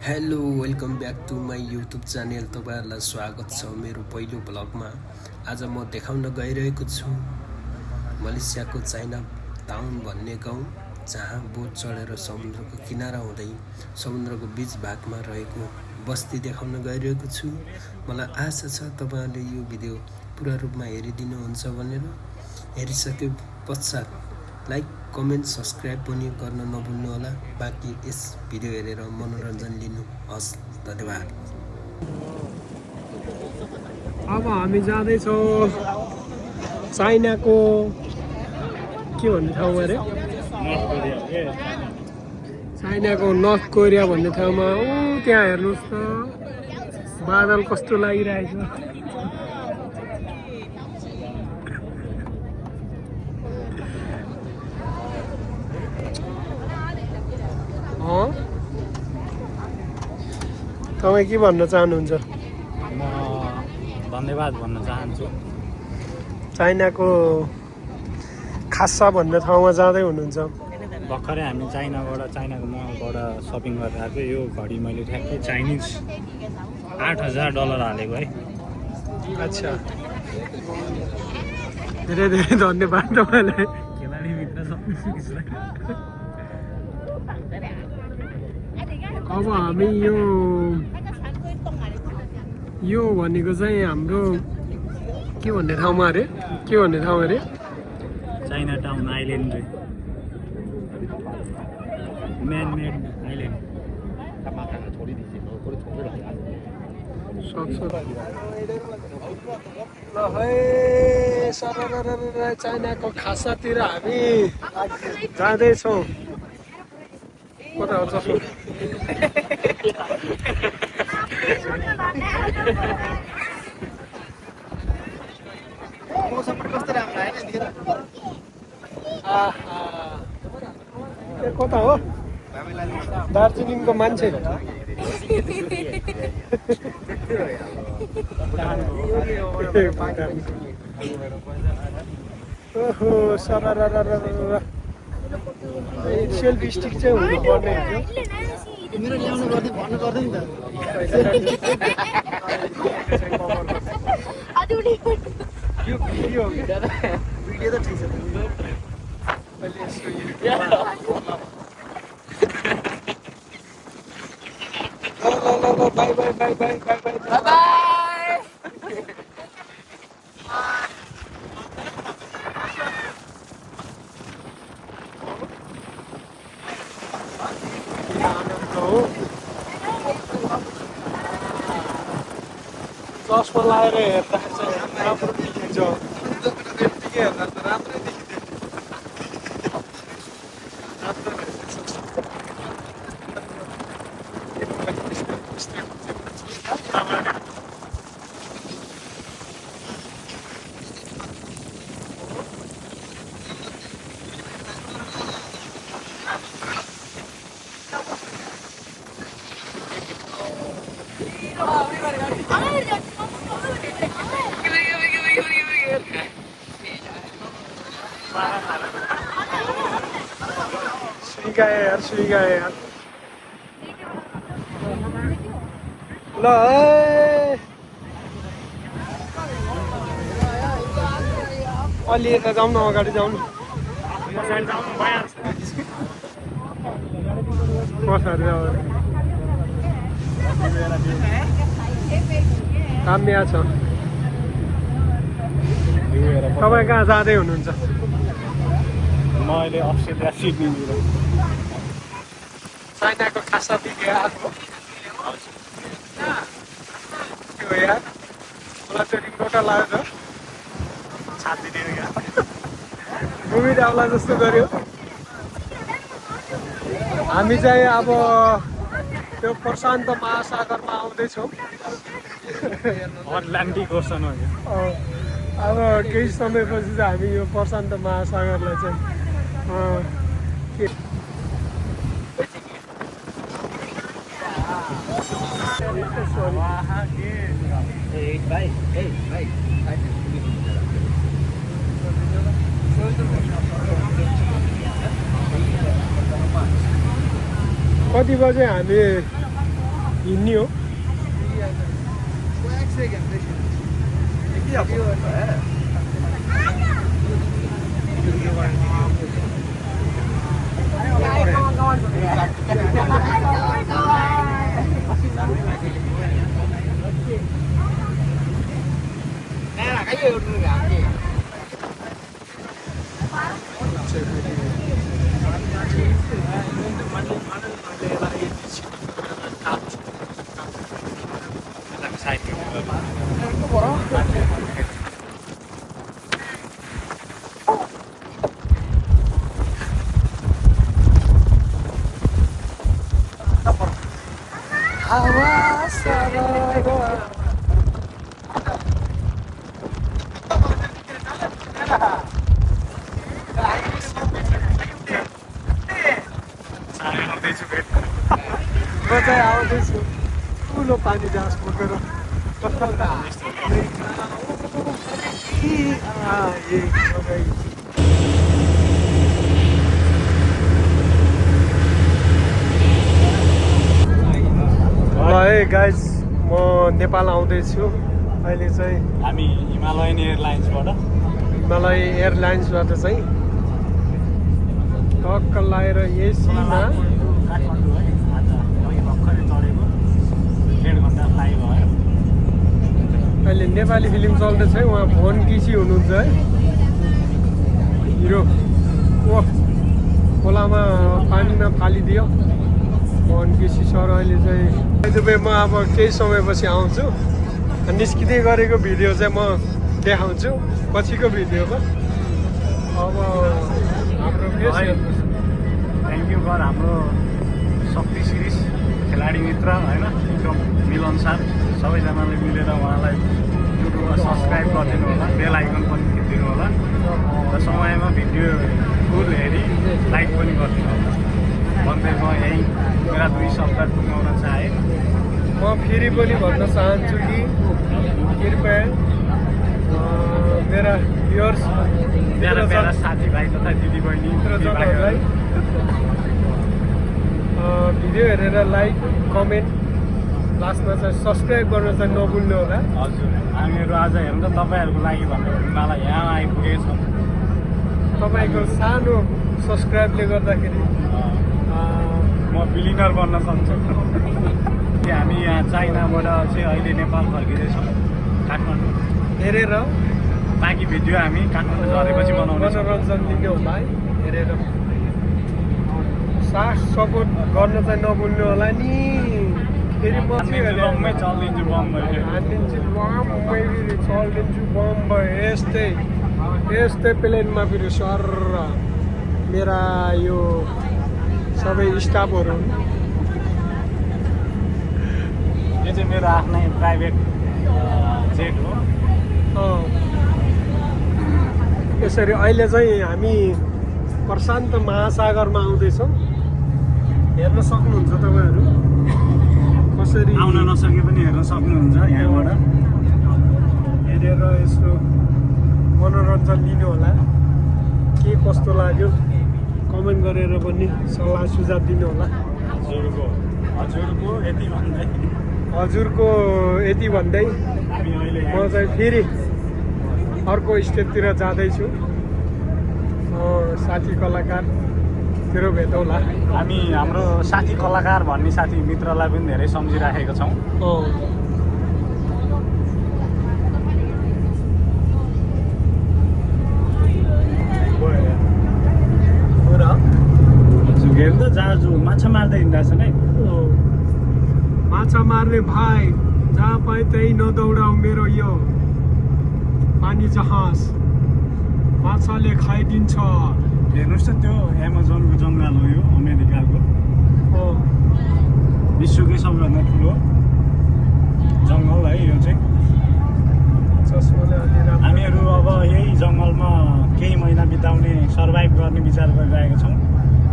Hello welcome back to my YouTube channel. तपाईँहरूलाई स्वागत छ मेरो पहिलो ब्लगमा। आज म देखाउन गइरहेको छु मलेसियाको चाइना टाउन भन्ने गाउँ, जहाँ बोट चढेर समुद्रको किनारा हुँदै समुद्रको बीच भागमा रहेको बस्ती देखाउन गइरहेको छु। मलाई आशा छ तपाईँहरूले यो भिडियो पुरा रूपमा हेरिदिनुहुन्छ भनेर। हेरिसके पश्चात लाइक कमेन्ट सब्सक्राइब पनि गर्न नभुल्नुहोला। बाँकी यस भिडियो हेरेर मनोरञ्जन लिनुहोस्। धन्यवाद। अब हामी जाँदैछौँ चाइनाको के भन्ने ठाउँमा अरे, चाइनाको नर्थ कोरिया भन्ने ठाउँमा। त्यहाँ हेर्नुहोस् त बादल कस्तो लागिरहेछ। तपाईँ के भन्न चाहनुहुन्छ? म धन्यवाद भन्न चाहन्छु। चाइनाको खासा भन्ने ठाउँमा जाँदै हुनुहुन्छ। भर्खरै हामी चाइनाको मलबाट सपिङ गरेर आएको। यो घडी मैले ठ्याक्कै चाइनिज $8,000 हालेको है। अच्छा, धेरै धेरै धन्यवाद तपाईँलाई। खेलाडी मित्र अब हामी यो भनेको चाहिँ हाम्रो के भन्ने ठाउँमा अरे, Chinatown island, man made island. चाइनाको खासातिर हामी जाँदैछौँ। कता हो चस्मा? कता हो? दार्जिलिङको मान्छे। ओहो सरर सेल्फी स्टिक चाहिँ हुनुपर्ने मेरो ल्याउनु गर्दै भन्नु गर्दै नि त। यो भिडियो हो कि भिडियो त ठिक छ। ल by by by by by by by by. चस्मा लगाएर हेर्दाखेरि चाहिँ राम्रो देखिन्छ। यत्तिकै हेर्दा त राम्रै देखिँदैन। सुई गए यार। ल अलि यता जाउँ न, अगाडि जाउँ न। काम्या छ। तपाईँ कहाँ जाँदै हुनुहुन्छ? म अहिले अस्ट्रेलिया सिडनीतिर। चाइनाको खासा देखियो आएको हो यार। मलाई त्यो रिङ्गोटा लाग्यो, छातीतिर क्या मुभी डाउला जस्तो गर्यो। हामी चाहिँ अब त्यो प्रशान्त महासागरमा आउँदैछौँ। अटलान्टिक ओसन हो यो। अब केही समयपछि चाहिँ हामी यो प्रशान्त महासागरलाई चाहिँ कति बजे हामी हिँड्ने हो म चाहिँ आउँदैछु ठुलो पानी जहाज बोकेर है गाइज म नेपाल आउँदैछु अहिले चाहिँ हामी हिमालयन हिमालय एयरलाइन्सबाट चाहिँ टक्क लगाएर एसीमा काठमाडौँ है आज भर्खरै चढेको 1.5 घन्टा फ्लाइ भयो। अहिले नेपाली फिल्म चल्दैछ है उहाँ फोन किसी हुनुहुन्छ है हिरो ओ खोलामा पानीमा फालिदियो फोन किसी सर अहिले चाहिँ म अब केही समयपछि आउँछु निस्किँदै गरेको भिडियो चाहिँ म देखाउँछु पछिको भिडियोमा। अब हाम्रो थ्याङ्क यू फर हाम्रो शक्ति सिरिज खेलाडी मित्र होइन एकदम मिलनसार सबैजनाले मिलेर उहाँलाई युट्युबमा सब्सक्राइब गरिदिनु होला बेल आइकन पनि थिचिदिनु होला र समयमा भिडियो फुल हेरी लाइक पनि गरिदिनु होला भन्दै म यहीँ मेरा 2 शब्द टुङ्गाउन चाहेँ। म फेरि पनि भन्न चाहन्छु कि कृपया मेरा भ्युअर्स मेरा साथीभाइ तथा दिदीबहिनी मित्रजनहरूलाई भिडियो हेरेर लाइक कमेन्ट लास्टमा चाहिँ सब्सक्राइब गर्न चाहिँ नभुल्नु होला। हजुर हामीहरू आज हेर्नु त तपाईँहरूको लागि भनेर मलाई यहाँ आइपुगेको छौँ। तपाईँको सानो सब्सक्राइबले गर्दाखेरि म बिलिनर बन्न सक्छु। कि हामी यहाँ चाइनाबाट चाहिँ अहिले नेपाल फर्किँदैछौँ काठमाडौँ हेरेर बाँकी भिडियो हामी काठमाडौँ झरेपछि बनाउनेछौँ। मनोरञ्जन लिने होला है हेरेर साथ सपोर्ट गर्न चाहिँ नभुल्नु होला नि। फेरि म बम्बई चलिदिन्छु बम्बई हानिदिन्छु बम्बई फेरि चलिदिन्छु बम्बई यस्तै प्लेनमा फेरि सर मेरा यो सबै स्टाफहरू यो चाहिँ मेरो आफ्नै प्राइभेट जेट हो। यसरी अहिले चाहिँ हामी प्रशान्त महासागरमा आउँदैछौँ। हेर्न सक्नुहुन्छ तपाईँहरू कसरी आउन नसके पनि हेर्न सक्नुहुन्छ यहाँबाट हेरेर यसो मनोरञ्जन लिनु होला। के कस्तो लाग्यो कमेन्ट गरेर पनि सल्लाह सुझाव दिनु होला। हजुरको यति भन्दै हामी अहिले म चाहिँ फेरि अर्को स्टेटतिर जाँदैछु। साथी कलाकारतिर भेटौँला। हामी हाम्रो साथी कलाकार भन्ने साथी मित्रलाई पनि धेरै सम्झिराखेका छौँ। हेर्नु त जहाज माछा मार्दै हिँड्दैछ नि। माछा मार्ने भाइ जहाँ पाए त्यही नदौडाऊ मेरो यो पानी जहाज माछाले खाइदिन्छ। हेर्नुहोस् त त्यो एमाजोनको जङ्गल हो यो अमेरिकाको विश्वकै सबैभन्दा ठुलो जङ्गल है यो चाहिँ। हामीहरू अब यही जङ्गलमा केही महिना बिताउने सर्भाइभ गर्ने विचार गरिरहेका छौँ।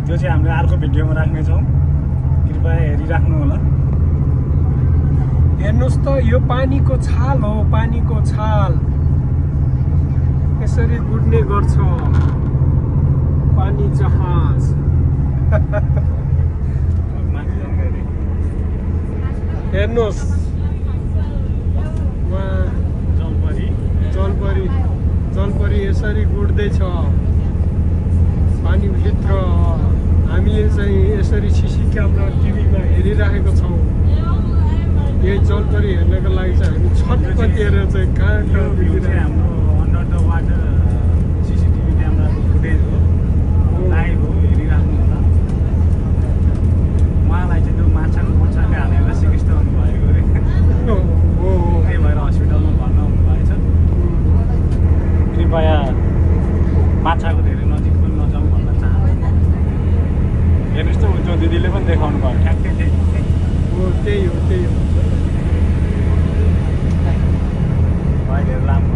त्यो चाहिँ हामीले अर्को भिडियोमा राख्नेछौँ कृपया हेरिराख्नु होला। हेर्नुहोस् त यो पानीको छाल हो पानीको छाल यसरी गुड्ने गर्छ पानी जहाज। हेर्नुहोस् उहाँ जलपरी यसरी गुड्दैछ पानीभित्र। हामीले चाहिँ यसरी सिसी क्यामेरा टिभीमा हेरिराखेको छौँ। यही जलपरी हेर्नको लागि चाहिँ हामी छटपटिएर चाहिँ कहाँ हाम्रो अन्डर द वाटर सिसिटिभी क्यामेराको फुटेज हो, लाइभ हो, हेरिराख्नु होला। उहाँलाई चाहिँ त्यो माछाको मोछाले हालेर सिकिस्त हुनुभएको अरे, त्यही भएर हस्पिटलमा भर्ना हुनुभएछ। कृपया माछाको धेरै नजिक पनि नजाउँ भन्न चाहन्छु। हेर्नुहोस् त त्यो दिदीले पनि देखाउनु भयो ठ्याक्कै त्यही त्यही हो अहिले राम्रो।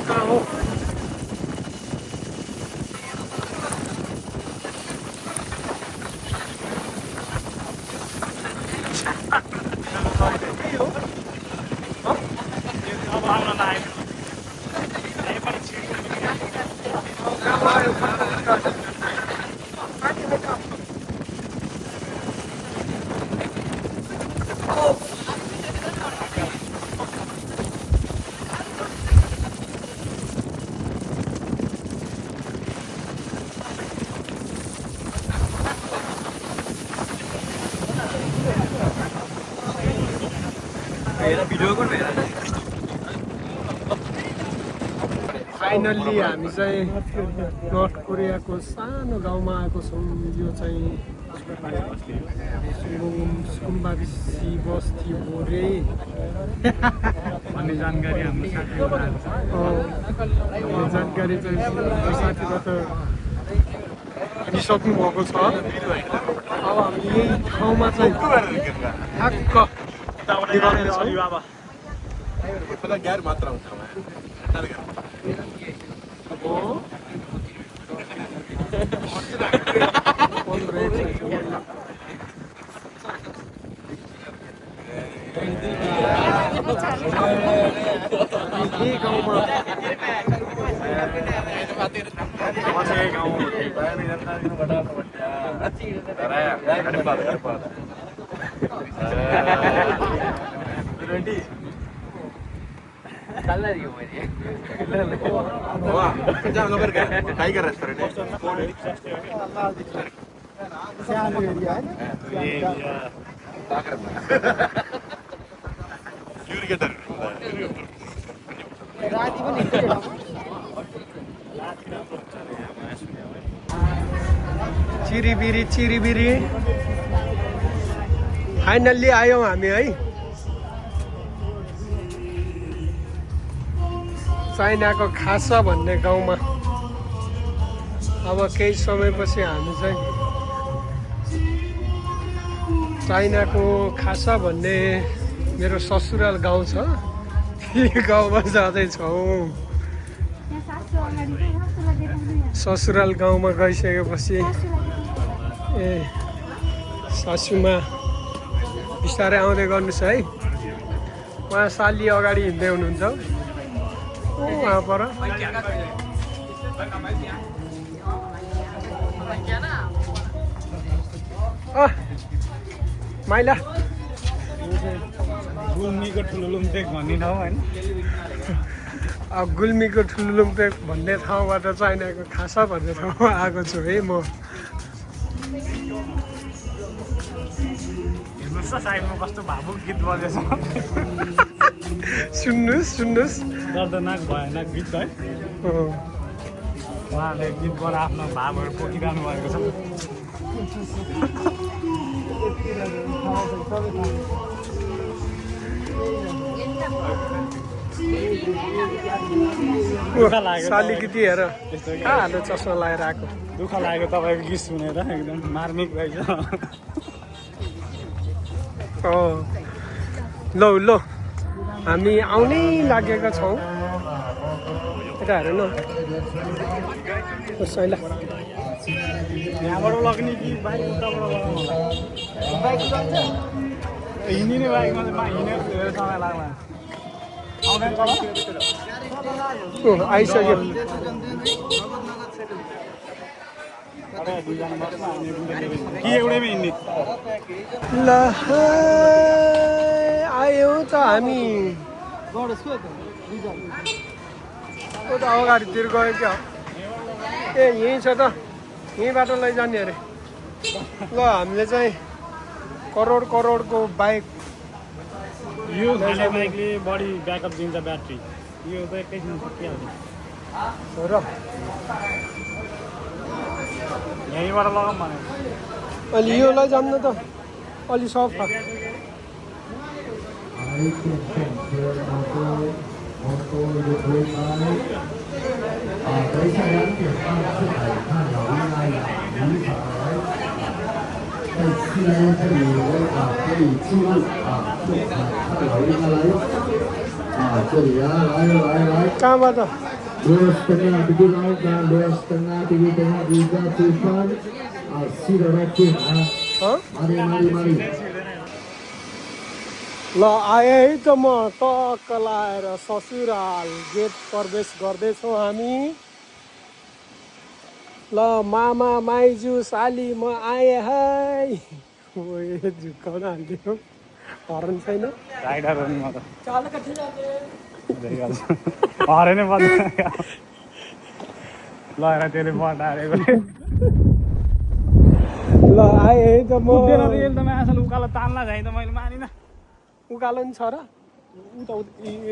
कहाँ हो फाइनल्ली हामी चाहिँ नर्थ कोरियाको सानो गाउँमा आएको छौँ। यो चाहिँ सुकुम्बासी बस्ती बोरे भन्ने जानकारी हाम्रो यो जानकारी चाहिँ साथीबाट दिइसक्नु भएको छ। अब हामी यही ठाउँमा चाहिँ ठ्याक्क टाइगर रेस्टोरेंट है। चिरिबिरी फाइनल्ली आयौँ हामी है। चाइनाको खासा भन्ने गाउँमा। अब केही समयपछि हामी चाहिँ चाइनाको खासा भन्ने मेरो ससुराल गाउँ छ, त्यो गाउँमा जाँदैछौँ। ससुराल गाउँमा गइसकेपछि सासूमा बिस्तारै आउँदै गर्नुहोस् है। उहाँ साली अगाडि हिँड्दै हुनुहुन्छ वहाँ पर। माइला गुल्मीको ठुलो लुम्पेक भन्ने ठाउँ होइन गुल्मीको ठुलुलुम्पेक भन्ने ठाउँबाट चाइनाको खासा भन्ने ठाउँमा आएको छु है म। हेर्नुहोस् त साइडमा कस्तो भावुक गीत बजेछ सुन्नुहोस् दर्दनाक भयानक गीत है उहाँले गीतबाट आफ्नो भावहरू पोखिरहनु भएको छ। सालिकिती हेर कहाँ हाल्यो चस्मा लगाएर आएको। दुःख लाग्यो तपाईँको गीत सुनेर एकदम मार्मिक रहेछ। ल हामी आउनै लागेका छौँ। यता हेर न सैला यहाँबाट लग्ने कि बाइक उताबाट लगाउनु होला हिँडिने बाइकमा चाहिँ हिँडेर धेरै समय लाग्ला आउँदैन तल आइसक्यो। कि एउटैमा हिँड्ने ल आयो त हामी अगाडितिर गयो क्या। ए यहीँ छ त यहीँबाट लैजाने अरे। ल हामीले चाहिँ करोडको बाइक यो खाने बाइकले बढी ब्याकअप दिन्छ ब्याट्री यो त एकैछिन सकिहाल्छ र यहीँबाट लगाऊँ भने अलि यो लैजाउँ न त अलि सफा। कहाँबाट 2,5 bikin dan 2,5 tinggi tengah juga Tufan Sida Rakin mari ल आए है त म टक्क लाएर ससुराल गेट प्रवेश गर्दैछौँ हामी। ल मामा माइजू साली म आएँ है। झुक्काउन हालिदियो हरन छैन राइडर हो नि म त हरे नै बन्द लगाएर त्यसले बटारेको ल आएँ है त म। रेल त मासल उकालो तान्ला झैँ त मैले मानिनँ उकालो नि छ र उता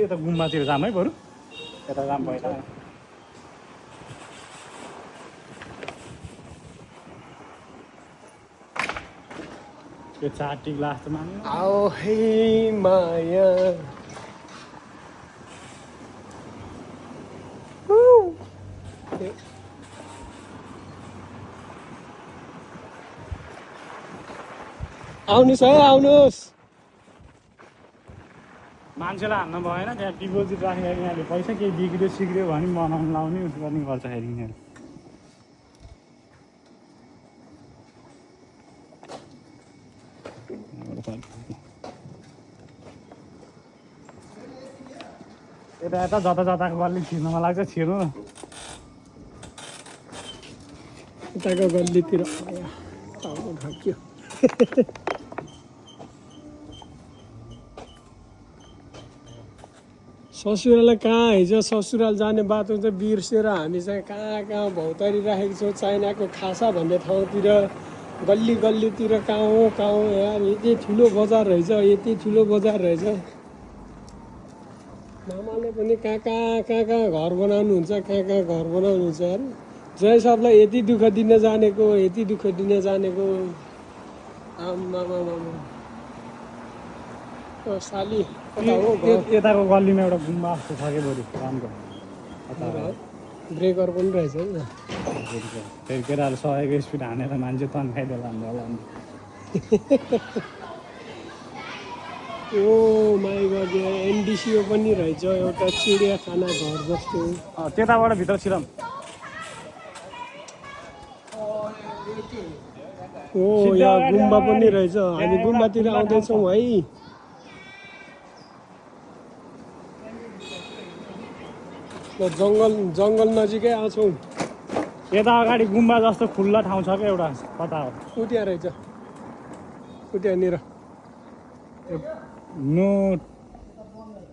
यता गुम्बातिर जाम है बरु यता जाम पहिला त्यो 4 ग्लास त मान्यो आओ है माया आउनुहोस् है आउनुहोस्। मान्छेलाई हान्न भएन त्यहाँ डिपोजिट राखेर यहाँले पैसा केही बिग्रियो सिग्रियो भने बनाउनु लाउने उस गर्ने गर्छ फेरि यिनीहरू यता जताको गल्ली छिर्न मन लाग्छ छिर्नु न यताको गल्लीतिर ढाक्यो। ससुराल कहाँ हिजो ससुराल जाने बाटो चाहिँ बिर्सेर हामी चाहिँ कहाँ भौतारी राखेको छौँ। चाइनाको खासा भन्ने ठाउँतिर गल्लीतिर कहाँ हो यार यति ठुलो बजार रहेछ मामाले पनि कहाँ घर बनाउनुहुन्छ कहाँ घर बनाउनुहुन्छ यार। जय सबलाई यति दुःख दिन जानेको आम्मा साली यताको गल्लीमा एउटा गुम्बा जस्तो छ कि बरु रामको ब्रेकर पनि रहेछ है फेरि केटाहरू 100 स्पिड हानेर मान्छे तन्काइदेला होला ओ माई गड एनडिसिओ पनि रहेछ एउटा चिडियाखाना घर जस्तो। त्यताबाट भित्र छिरम ओ यहाँ गुम्बा पनि रहेछ हामी गुम्बातिर आउँदैछौँ है। जङ्गल नजिकै आउँछौँ। यता अगाडि गुम्बा जस्तो खुल्ला ठाउँ छ क्या एउटा कता हो उट्या रहेछ उट्यानिर नो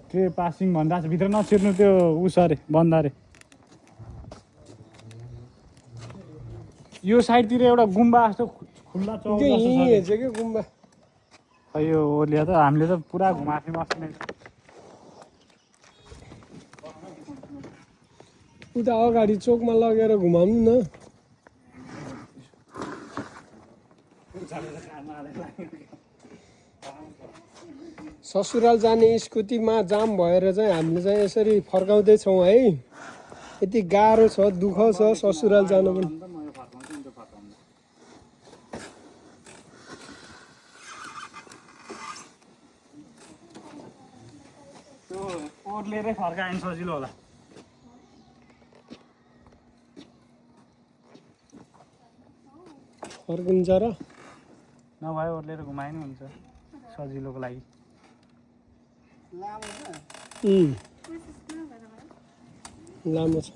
ट्रे पासिङ भन्दा भित्र नछिर्नु त्यो उस अरे बन्द अरे यो साइडतिर एउटा गुम्बा जस्तो खुल्ला चौक त्यो जस्तो यहीँ छ छ कि गुम्बा खै यो ओर्लिया त हामीले त पुरा घुमाएको बस्ने उता अगाडि चोकमा लगेर घुमाउनु न ससुराल जाने स्कुटीमा जाम भएर चाहिँ हामीले चाहिँ यसरी फर्काउँदैछौँ है यति गाह्रो छ दुःख छ ससुराल जानु पनि त्यो ओर्लेरै फर्कायो सजिलो होला फर्किन्छ र नभए ओर्लेर घुमाए नि हुन्छ सजिलोको लागि लामो छ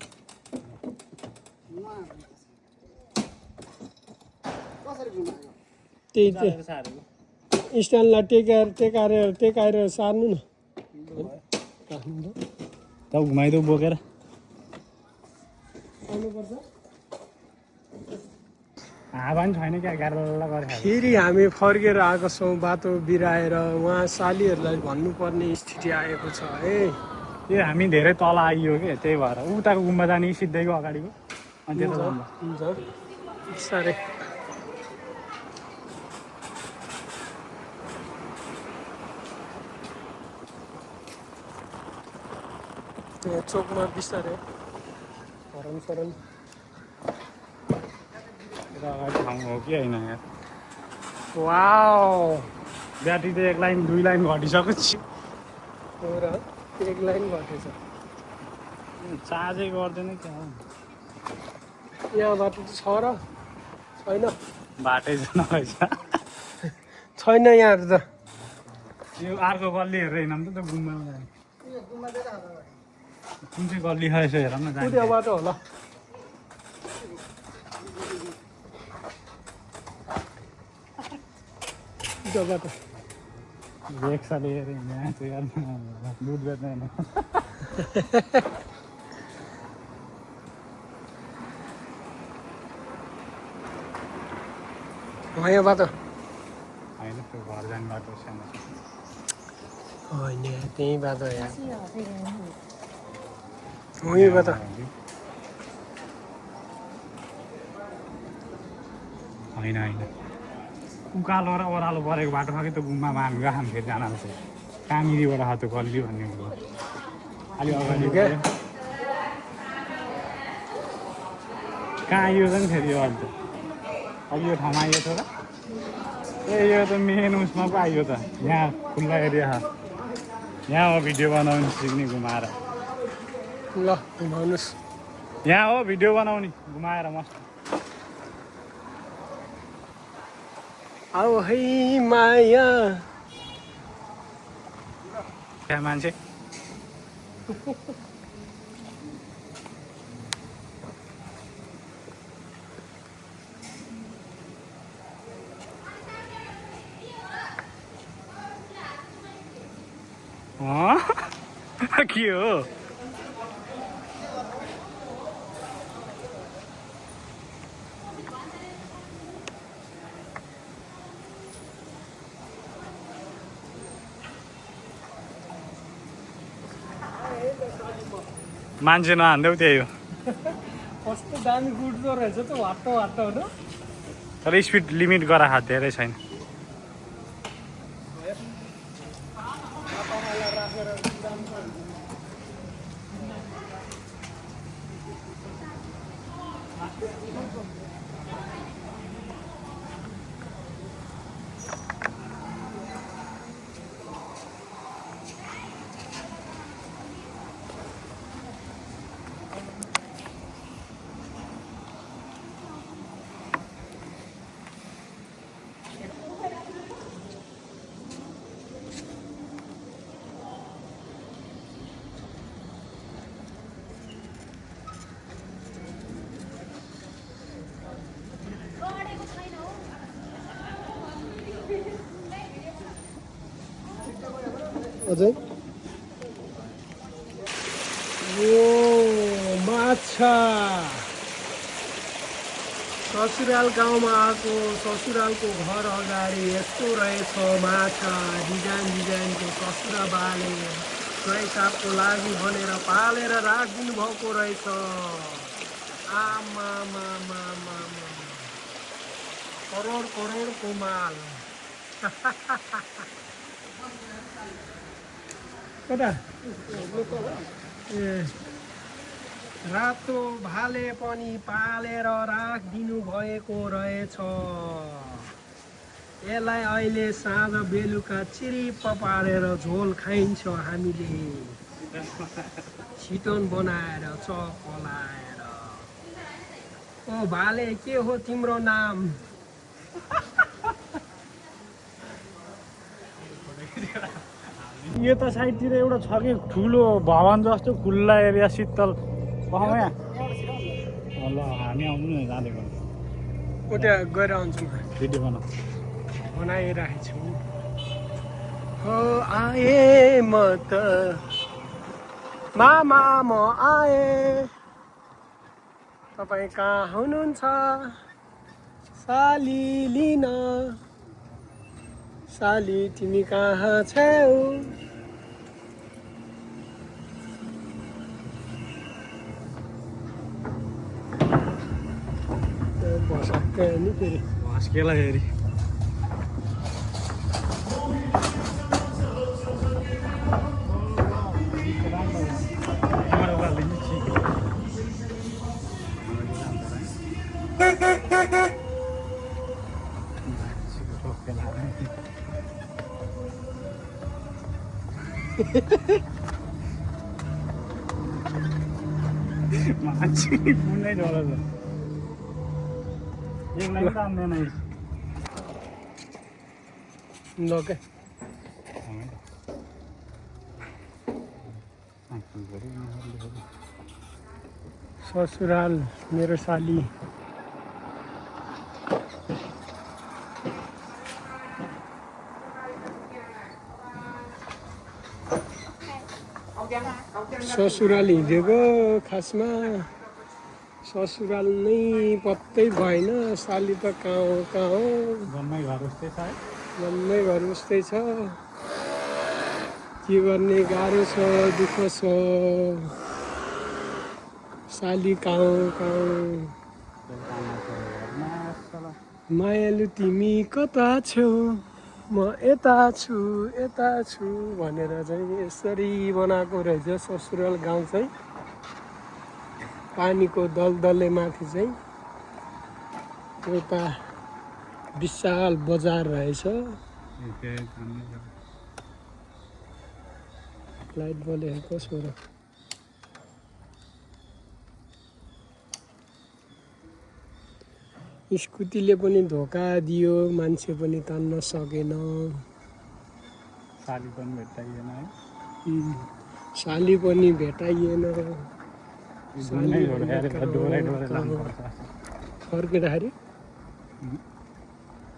त्यही स्ट्यान्डलाई टेकाएर सार्नु न त घुमाइदेऊ बोकेर हावा पनि छैन क्या गाह्रो गरेर फेरि हामी फर्केर आएको छौँ बाटो बिराएर उहाँ सालीहरूलाई भन्नुपर्ने स्थिति आएको छ है ए हामी धेरै तल आइयो कि त्यही भएर उताको गुम्बा जाने सिधैको अगाडिको अनि त्यता जानु हुन्छ बिस्तारै यहाँ चोकमा बिस्तारै हरन सरन अगाडि ठाउँ हो कि होइन यहाँ वाउ ब्याट्री त 1 लाइन 2 लाइन घटिसक्यो हो र एक लाइन घटेछ चार्जै गर्दैन क्या यहाँबाट छ र छैन बाटै नरहेछ छैन यहाँ त यो अर्को गल्ली हेरेर हिँड्नु त गुम्बामा जाने कुन चाहिँ गल्ली छ यसो हेर न जाने कुदियाबाट होला कुदियाबाट रेक्साले हेरेँ यहाँ चाहिँ दुध बेच्दैन यहाँबाट होइन त्यो घर जाने बाटो सानो होइन त्यहीँबाट यहाँ वहीँबाट होइन होइन उकालो र ओह्रालो परेको बाटोमा कि त्यो गुम्बामा हामी गएको फेरि जान आउँछ कामिरीबाट छ त्यो गल्ली भन्ने कुरो अलि अगाडि क्या कहाँ आइयो त नि फेरि यो अहिले त अलि यो ठाउँमा आइयो छ र ए यो त मेन उसमा पो आइयो त यहाँ खुल्ला एरिया छ यहाँ हो भिडियो बनाउनु सिक्ने घुमाएर ल घुमाउनुहोस् यहाँ हो भिडियो बनाउने घुमाएर मस्त आऊ है माया त्यहाँ मान्छे के हो मान्छे नहान्देऊ त्यही हो कस्तो दामी कुट्दो रहेछ त वाट्टो वाट्टो हो तर स्पिड लिमिट गराएको धेरै छैन अझै ओ माछा ससुराल गाउँमा आएको ससुरालको घर अगाडि यस्तो रहेछ माछा डिजाइनको ससुरा बाले पैसाको लागि भनेर पालेर राखिदिनु भएको रहेछ आमा करोडको माल कता ए रातो भाले पनि पालेर राखिदिनु भएको रहेछ यसलाई अहिले साँझ बेलुका चिरिप्प पारेर झोल खाइन्छ हामीले छिटोन बनाएर चक लाएर ओ भाले के हो तिम्रो नाम यता साइडतिर एउटा छ कि ठुलो भवन जस्तो खुल्ला एरिया शीतल यहाँ ल हामी आउनु न जाँदैको उता गएर आउँछु भिडियो बनाइरहेको छु हो आए म त मामा म आए तपाईँ कहाँ हुनुहुन्छ साली लिन साली तिमी कहाँ छौ बसाक्कै नि फेरि भास्केला हेरी मान्छे कुनै डर छ एक लाइन तान्दैन नके ससुराल मेरो साली ससुराल हिँडेको खासमा ससुराल नै पत्तै भएन साली त कहाँ हो जम्मै घर उस्तै छ जम्मै घर उस्तै छ के गर्ने गाह्रो छ दुःख छ साली कहाँ मायालु तिमी कता छौ म यता छु भनेर चाहिँ यसरी बनाएको रहेछ ससुराल गाउँ चाहिँ पानीको दलदले माथि चाहिँ एउटा विशाल बजार रहेछ लाइट बलेको छोरो स्कुटीले पनि धोका दियो मान्छे पनि तान्न सकेन साली पनि भेटाइएन है साली पनि भेटाइएन फर्किँदाखेरि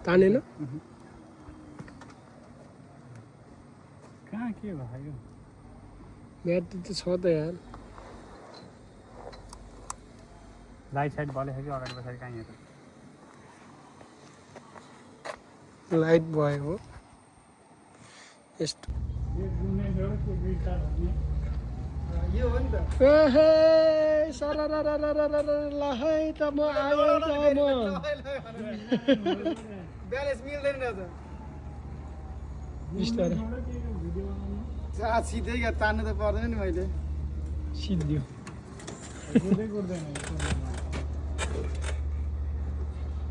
तानेन कहाँ के भयो ब्याट्री त छ त यार राइट साइड बलेको कि अगाडि पछाडि कहाँ यहाँ लाइट भयो हो यस्तो यो हो नि त है त म आएँ त म ब्यालेन्स मिल्दैन त बिस्तारै सिधै तान्नु त पर्दैन नि मैले सिद्धियो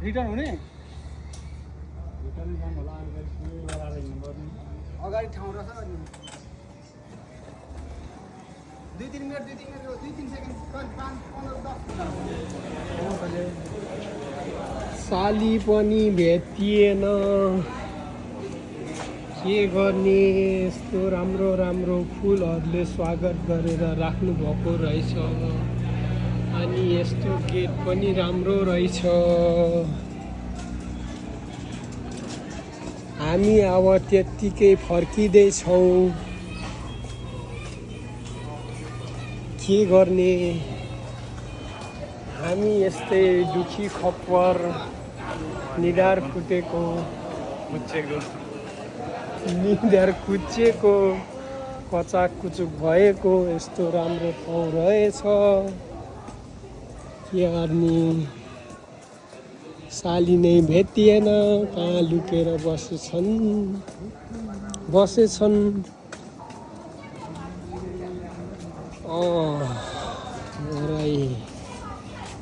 रिटर्न हुने अगाडि ठाउँ रहेछ अनि 2-3 मिनट 2-3 सेकेन्ड 5-15-10 साली पनि भेटिएन के गर्ने यस्तो राम्रो फुलहरूले स्वागत गरेर राख्नु भएको रहेछ अनि यस्तो गेट पनि राम्रो रहेछ हामी अब त्यत्तिकै फर्किँदैछौँ के गर्ने हामी यस्तै दुखी खप्पर निधार कुटेको निधार कुचेको कचाक कुचुक भएको यस्तो राम्रो ठाउँ रहेछ के गर्ने साली नै भेटिएन कहाँ लुकेर बसेछन्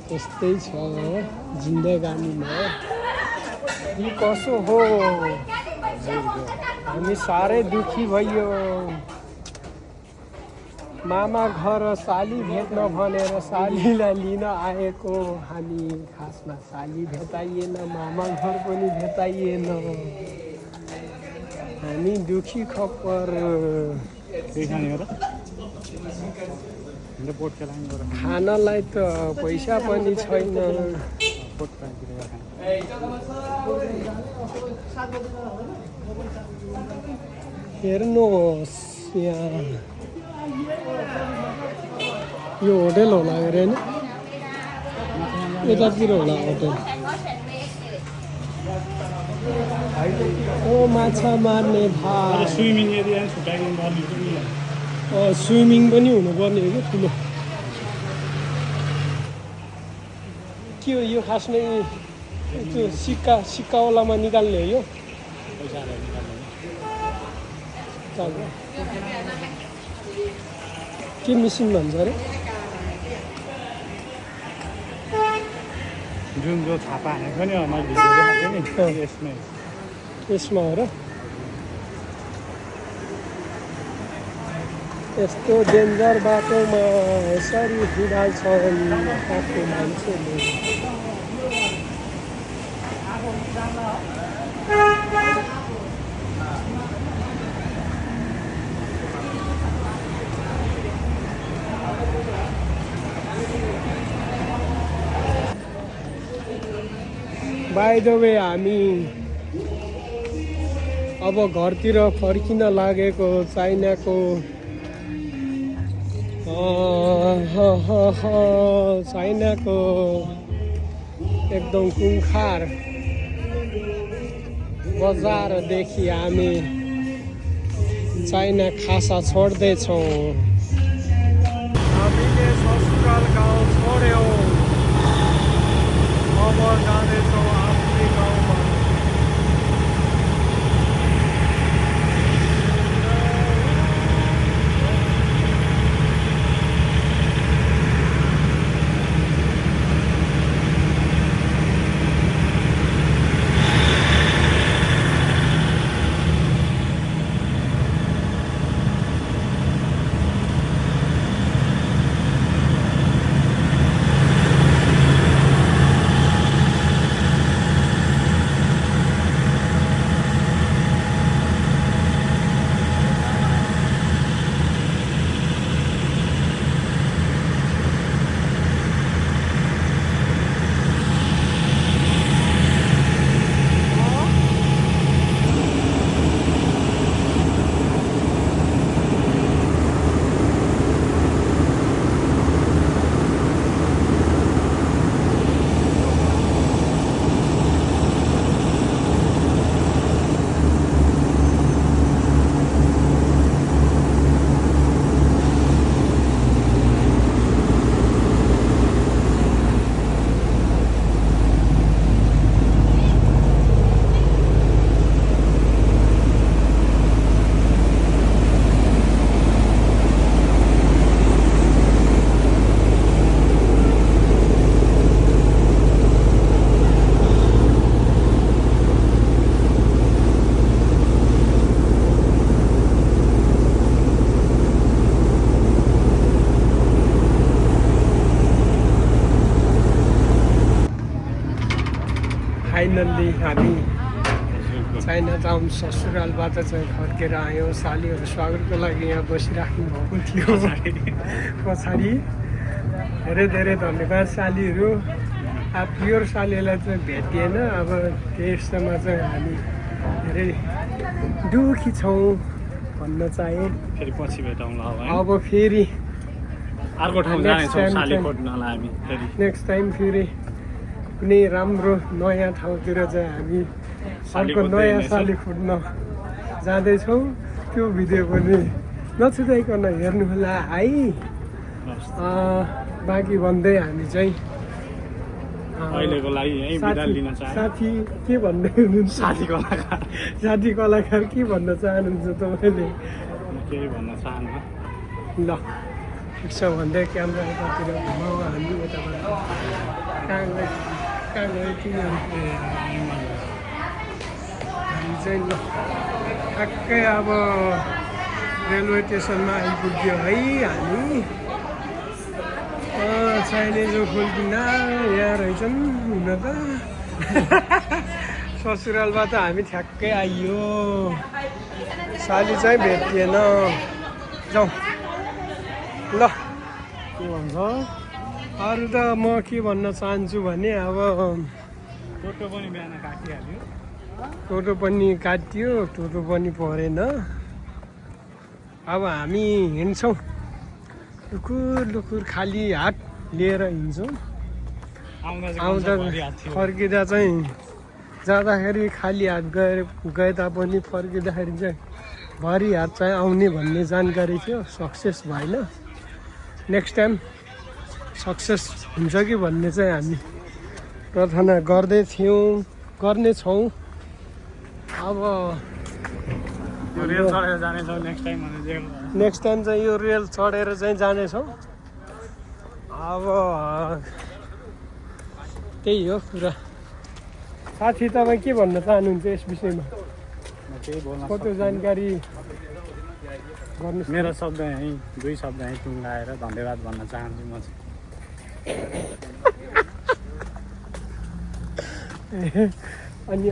त्यस्तै छ जिन्दगानीमा यी कसो हो हामी साह्रै दुखी भइयो मामा घर साली भेट्न भनेर सालीलाई लिन आएको हामी खासमा साली भेटाइएन मामा घर पनि भेटाइएन हामी दुखी खप्पर खानलाई त पैसा पनि छैन हेर्नुहोस् यहाँ यो होटेल होला अरे होइन यतातिर होला होटेल ओ माछा मार्ने भाइ स्विमिङ पनि हुनुपर्ने हो कि ठुलो के हो यो खासमै त्यो सिक्कावालामा निकाल्ने हो यो के मिसिन भन्छ अरे जुन जो छापा हानेको नि मैले भिडियो देखाएको थिएँ नि यसमा हो र यस्तो डेन्जर बाटोमा यसरी हिँडाल्छन् आफ्नो मान्छेले बाइ द वे हामी अब घरतिर फर्किन लागेको चाइनाको चाइनाको एकदम कुङ्खार बजारदेखि हामी चाइना खासा छोड्दैछौँ हामीले ससुराल गाउँ छोड्यौँ अब जाँदैछौँ आफ्नै गाउँमा फाइनल्ली हामी चाइना टाउन ससुरालबाट चाहिँ फर्केर आयौँ सालीहरू स्वागतको लागि यहाँ बसिराख्नु भएको थियो पछाडि धेरै धेरै धन्यवाद सालीहरू अब प्योर सालीलाई चाहिँ भेटिएन अब त्यसमा चाहिँ हामी धेरै दुखी छौँ भन्न चाहे फेरि पछि भेटौँला अब फेरि अर्को ठाउँ Next जानेछौँ time साली चाहिँ- खोज्नलाई हामी फेरि नेक्स्ट टाइम फेरि कुनै राम्रो नयाँ ठाउँतिर चाहिँ हामी साली अर्को खोज्दै नयाँ हिँड्नेछौँ। साली खोज्न जाँदैछौँ त्यो भिडियो पनि नछुटाइकन हेर्नुहोला है बाँकी भन्दै हामी चाहिँ अहिलेको लागि यहीँ बिदा लिन चाहन्छु साथी के भन्दै हुनुहुन्छ साथी कलाकार साथी कलाकार के भन्न चाहनुहुन्छ तपाईँले केही भन्न चाहन्न ल ठिक छ भन्दै क्यामेरा यतातिर घुमाऊ हामी यताबाट कहाँ गयो तिनीहरू हामी चाहिँ ल ठ्याक्कै अब रेलवे स्टेसनमा आइपुग्यो है हामी चाइनिजो खोल्किन यहाँ रहेछन् हुन त ससुरालबाट हामी ठ्याक्कै आइयो साली चाहिँ भेटिएन जाउँ ल के भन्छ अरू त म के भन्न चाहन्छु भने अब टोटो पनि बिहान काटिहाल्यो टोटो पनि काटियो टोटो पनि परेन अब हामी हिँड्छौँ लुकुर लुकुर खाली हात लिएर हिँड्छौँ आउँदा फर्किँदा चाहिँ जाँदाखेरि खाली हात गए तापनि फर्किँदाखेरि चाहिँ भरि हात चाहिँ आउने भन्ने जानकारी थियो सक्सेस भएन नेक्स्ट टाइम सक्सेस हुन्छ कि भन्ने चाहिँ हामी प्रार्थना गर्नेछौँ अब यो रेल चढेर जानेछौँ नेक्स्ट टाइम भने नेक्स्ट टाइम चाहिँ यो रेल चढेर चाहिँ जानेछौँ अब त्यही हो कुरा साथी तपाईँ के भन्न चाहनुहुन्छ यस विषयमा केही बोल्न कस्तो जानकारी गर्नु मेरो शब्द यहीँ दुई शब्द यहीँ टुङ्गाएर धन्यवाद भन्न चाहन्छु म चाहिँ अनि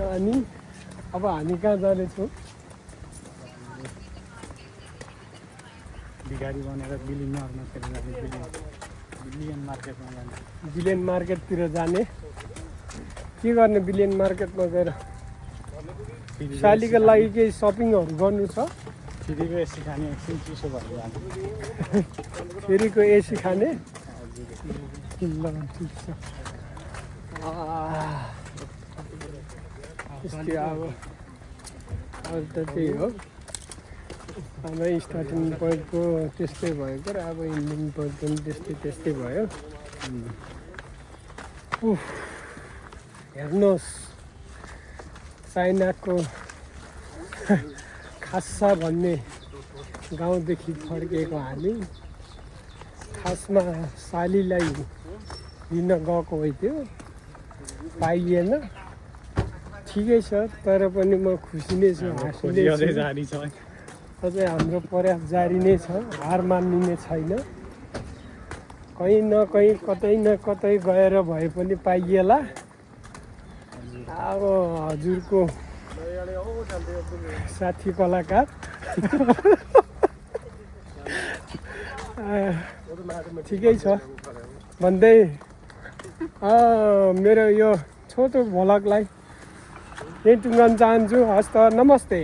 अब हामी कहाँ जानेछौँ भिखारी बनेर बिलियनमा फेरि जाने बिलियन मार्केटमा जाने बिलियन मार्केटतिर जाने के गर्ने बिलियन मार्केटमा गएर सालीको लागि केही सपिङहरू गर्नु छ फेरिको एसी खाने एकछिन चिसो भएर जाने फेरिको एसी खाने ल ठिक छ त्यस्तै अब त त्यही हो हाम्रो स्टार्टिङ पोइन्टको त्यस्तै भएको र अब इन्डिङ पोइन्ट पनि त्यस्तै भयो हेर्नुहोस् चाइनाको खासा भन्ने गाउँदेखि फर्केको हामी खासमा सालीलाई लिन गएको थियो पाइएन ठिकै छ तर पनि म खुसी नै छु हाँसी नै छु जारी छ अझै हाम्रो प्रयास जारी नै छ हार मानिने छैन कहीँ न कहीँ कतै न कतै गएर भए पनि पाइएला अब हजुरको साथी कलाकार ठिकै छ भन्दै मेरो यो छोटो भ्लगलाई यही टुङ्गाउन चाहन्छु हस् त नमस्ते